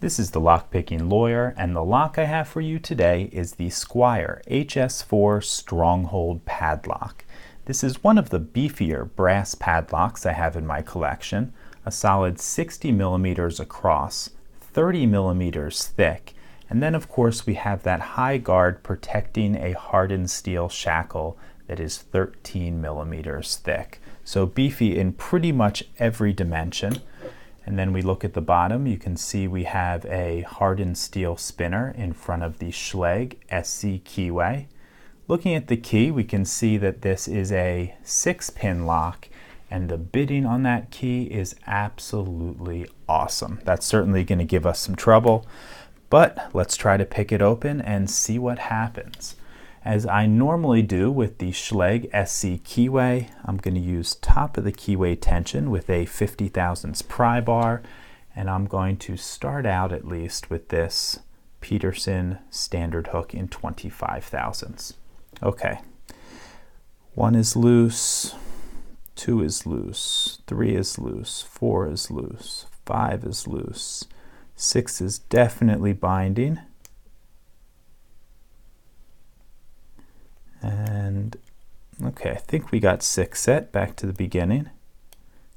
This is the Lockpicking Lawyer, and the lock I have for you today is the Squire HS4 Stronghold padlock. This is one of the beefier brass padlocks I have in my collection, a solid 60 millimeters across, 30 millimeters thick, and then of course we have that high guard protecting a hardened steel shackle that is 13 millimeters thick. So beefy in pretty much every dimension. And then we look at the bottom, you can see we have a hardened steel spinner in front of the Schlage SC keyway. Looking at the key, we can see that this is a 6-pin lock, and the bitting on that key is absolutely awesome. That's certainly going to give us some trouble, but let's try to pick it open and see what happens. As I normally do with the Schlage SC keyway, I'm going to use top of the keyway tension with a 50 thousandths pry bar, and I'm going to start out at least with this Peterson standard hook in 25 thousandths. Okay, 1 is loose, 2 is loose, 3 is loose, 4 is loose, 5 is loose, 6 is definitely binding. And okay, I think we got 6 set. Back to the beginning.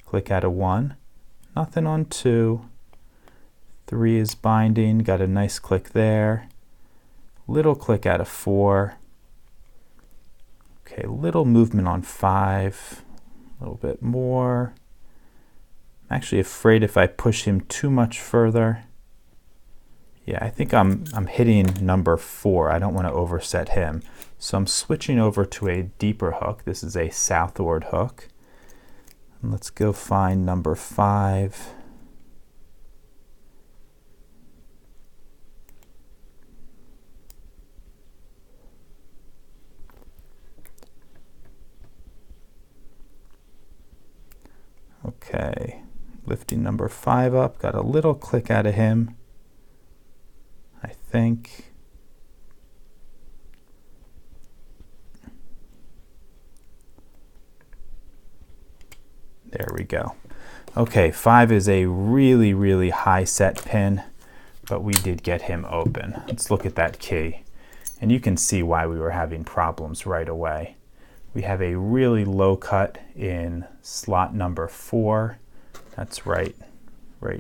Click out of 1. Nothing on 2. 3 is binding. Got a nice click there. Little click out of 4. Okay, little movement on 5. A little bit more. I'm actually afraid if I push him too much further. Yeah, I think I'm hitting number 4. I don't want to overset him. So I'm switching over to a deeper hook. This is a southward hook. And let's go find number 5. Okay, lifting number 5 up. Got a little click out of him, I think. There we go. Okay, 5 is a really, really high set pin, but we did get him open. Let's look at that key. And you can see why we were having problems right away. We have a really low cut in slot number 4. That's right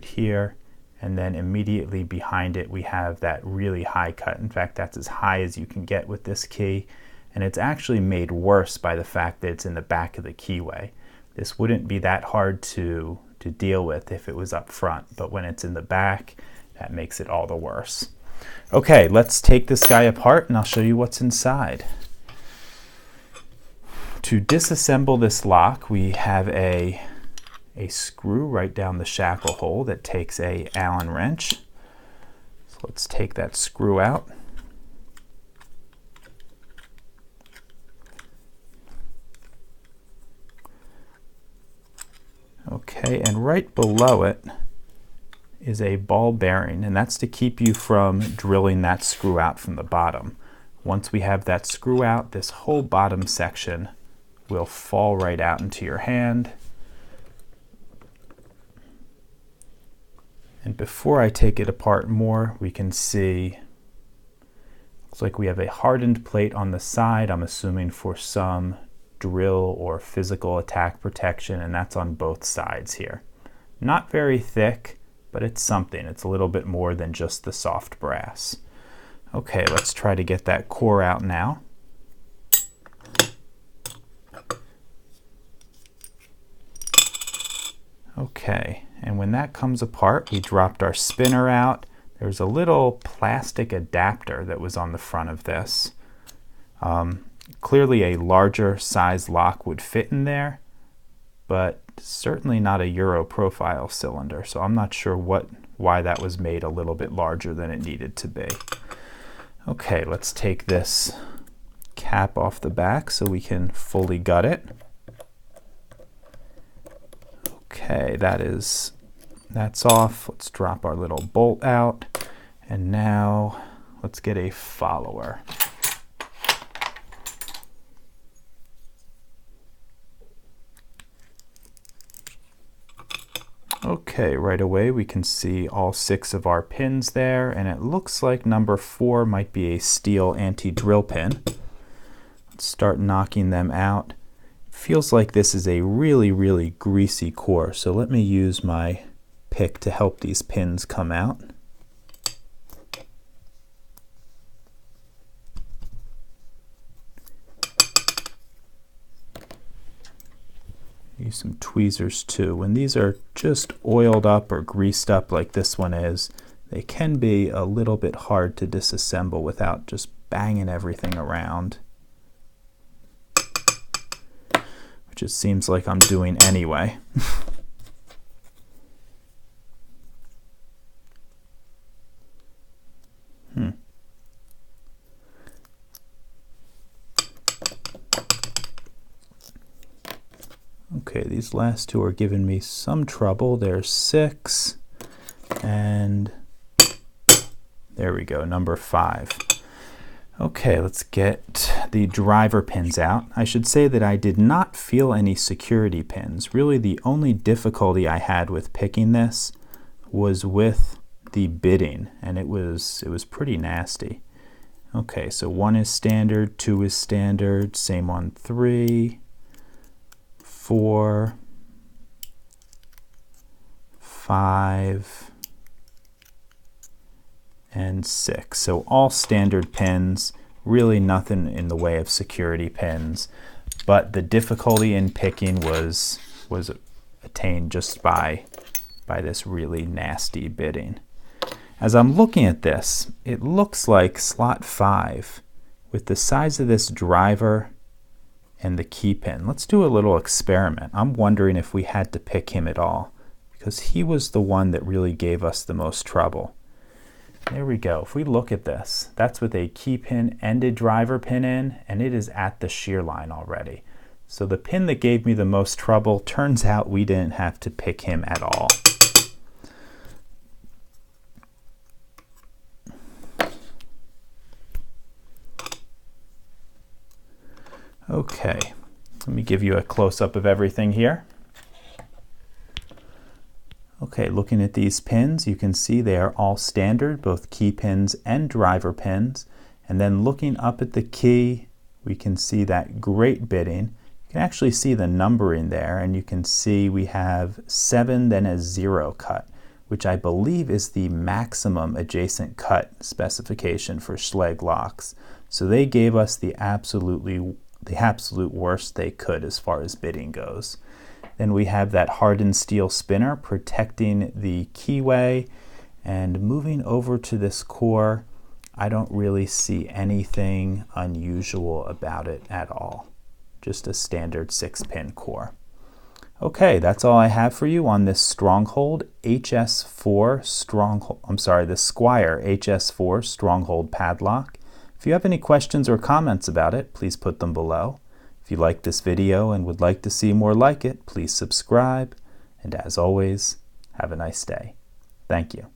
here. And then immediately behind it, we have that really high cut. In fact, that's as high as you can get with this key. And it's actually made worse by the fact that it's in the back of the keyway. This wouldn't be that hard to deal with if it was up front, but when it's in the back, that makes it all the worse. Okay, let's take this guy apart and I'll show you what's inside. To disassemble this lock, we have a screw right down the shackle hole that takes a Allen wrench. So let's take that screw out. Okay, and right below it is a ball bearing, and that's to keep you from drilling that screw out from the bottom. Once we have that screw out, this whole bottom section will fall right out into your hand. And before I take it apart more, we can see, looks like we have a hardened plate on the side, I'm assuming for some drill or physical attack protection, and that's on both sides here. Not very thick, but it's something. It's a little bit more than just the soft brass. Okay, let's try to get that core out now. Okay, and when that comes apart, we dropped our spinner out. There's a little plastic adapter that was on the front of this. Clearly a larger size lock would fit in there, but certainly not a Euro profile cylinder, so I'm not sure why that was made a little bit larger than it needed to be. Okay, let's take this cap off the back so we can fully gut it. Okay, that's off. Let's drop our little bolt out, and now let's get a follower. Okay. Okay, right away we can see all 6 of our pins there, and it looks like number 4 might be a steel anti-drill pin. Let's start knocking them out. Feels like this is a really greasy core, so let me use my pick to help these pins come out. Use some tweezers too. When these are just oiled up or greased up like this one is, they can be a little bit hard to disassemble without just banging everything around, which it seems like I'm doing anyway. Okay, these last 2 are giving me some trouble. There's 6, and there we go, number 5. Okay, let's get the driver pins out. I should say that I did not feel any security pins. Really, the only difficulty I had with picking this was with the bitting, and it was pretty nasty. Okay, so 1 is standard, 2 is standard, same on 3, 4, 5, and 6. So all standard pins, really nothing in the way of security pins, but the difficulty in picking was attained just by this really nasty bitting. As I'm looking at this, it looks like slot 5, with the size of this driver and the key pin. Let's do a little experiment. I'm wondering if we had to pick him at all, because he was the one that really gave us the most trouble. There we go. If we look at this, that's with a key pin and a driver pin in, and it is at the shear line already. So the pin that gave me the most trouble, turns out we didn't have to pick him at all. Okay, let me give you a close-up of everything here. Okay, looking at these pins, you can see they are all standard, both key pins and driver pins. And then looking up at the key, we can see that great bitting. You can actually see the numbering there, and you can see we have 7, then a 0 cut, which I believe is the maximum adjacent cut specification for Schlage locks. So they gave us the absolute worst they could as far as bitting goes. Then we have that hardened steel spinner protecting the keyway, and moving over to this core, I don't really see anything unusual about it at all. Just a standard 6-pin core. Okay, that's all I have for you on this Stronghold HS4 Stronghold, the Squire HS4 Stronghold padlock. If you have any questions or comments about it, please put them below. If you liked this video and would like to see more like it, please subscribe. And as always, have a nice day. Thank you.